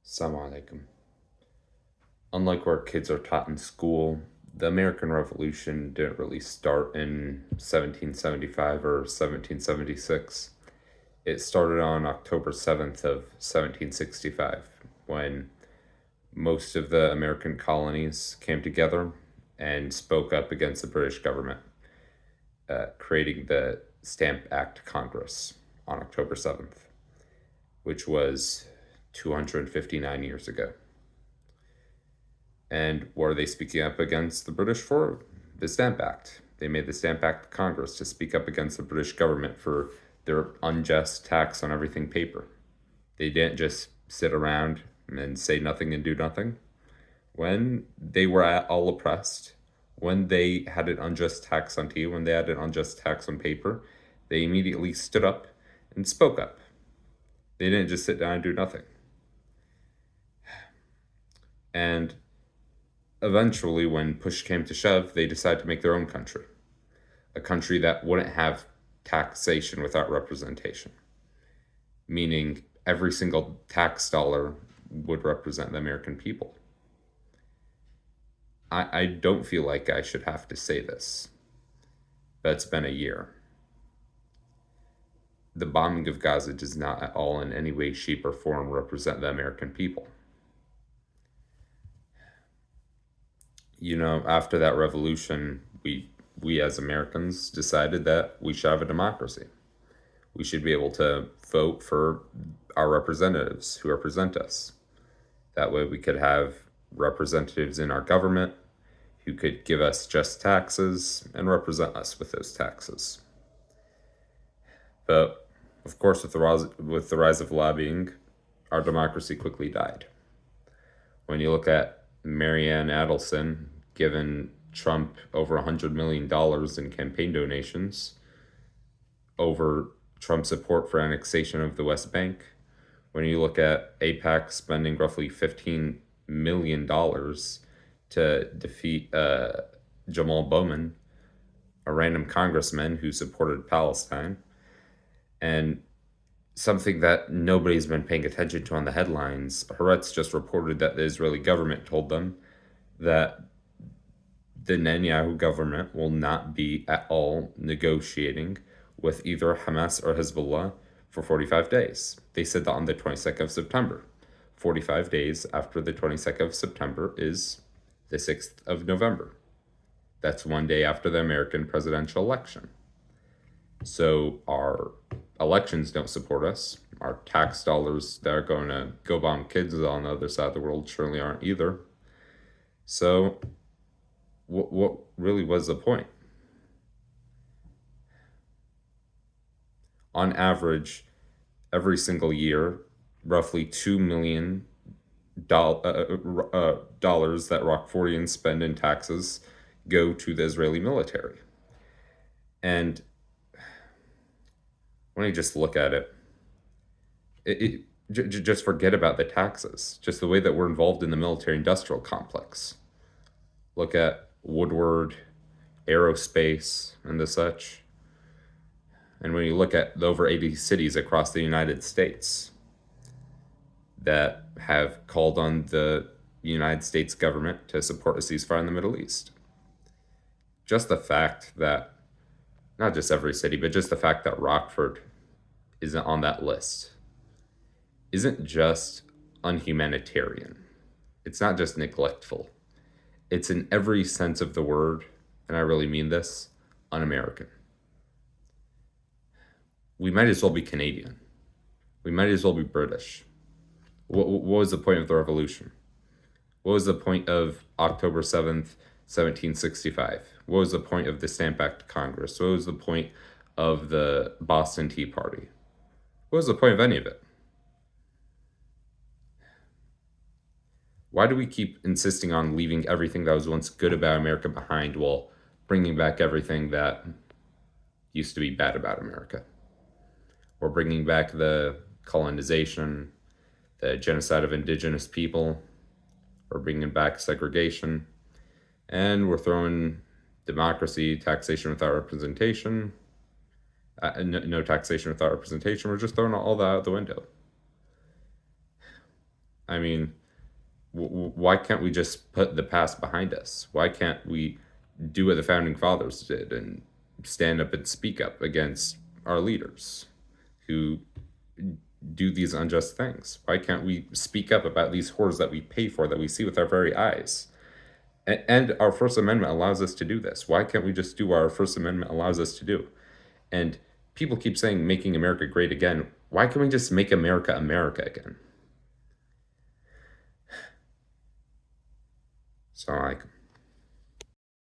Assalamu alaikum. Unlike where kids are taught in school, the American Revolution didn't really start in 1775 or 1776. It started on October 7th of 1765 when most of the American colonies came together and spoke up against the British government, creating the Stamp Act Congress on October 7th, which was 259 years ago. And what are they speaking up against the British for? The Stamp Act. They made the Stamp Act Congress to speak up against the British government for their unjust tax on everything paper. They didn't just sit around and say nothing and do nothing. When they were all oppressed, when they had an unjust tax on tea, when they had an unjust tax on paper, they immediately stood up and spoke up. They didn't just sit down and do nothing. And eventually, when push came to shove, they decided to make their own country, a country that wouldn't have taxation without representation, meaning every single tax dollar would represent the American people. I don't feel like I should have to say this, but it's been a year. The bombing of Gaza does not at all in any way, shape, or form represent the American people. After that revolution, we as Americans decided that we should have a democracy. We should be able to vote for our representatives who represent us. That way we could have representatives in our government who could give us just taxes and represent us with those taxes. But of course, with the rise of lobbying, our democracy quickly died. When you look at Marianne Adelson giving Trump over $100 million in campaign donations over Trump's support for annexation of the West Bank, when you look at AIPAC spending roughly $15 million to defeat Jamal Bowman, a random congressman who supported Palestine, and something that nobody's been paying attention to on the headlines, Haaretz just reported that the Israeli government told them that the Netanyahu government will not be at all negotiating with either Hamas or Hezbollah for 45 days. They said that on the 22nd of September. 45 days after the 22nd of September is the 6th of November. That's one day after the American presidential election. So our elections don't support us. Our tax dollars that are going to go bomb kids on the other side of the world surely aren't either. So what really was the point? On average, every single year, roughly $2 million dollars that Rockfordians spend in taxes go to the Israeli military. And when you just look at just forget about the taxes, just the way that we're involved in the military-industrial complex. Look at Woodward, aerospace, and the such. And when you look at the over 80 cities across the United States that have called on the United States government to support a ceasefire in the Middle East, just the fact that, not just every city, but just the fact that Rockford isn't on that list isn't just unhumanitarian. It's not just neglectful. It's in every sense of the word, and I really mean this, un-American. We might as well be Canadian. We might as well be British. What was the point of the revolution? What was the point of October 7th, 1765? What was the point of the Stamp Act Congress? What was the point of the Boston Tea Party? What was the point of any of it? Why do we keep insisting on leaving everything that was once good about America behind while bringing back everything that used to be bad about America? We're bringing back the colonization, the genocide of indigenous people. We're bringing back segregation. And we're throwing democracy, taxation without representation. No taxation without representation. We're just throwing all that out the window. I mean, why can't we just put the past behind us? Why can't we do what the founding fathers did and stand up and speak up against our leaders who do these unjust things? Why can't we speak up about these horrors that we pay for, that we see with our very eyes? And our First Amendment allows us to do this. Why can't we just do what our First Amendment allows us to do? And people keep saying making America great again. Why can't we just make America America again? So, like,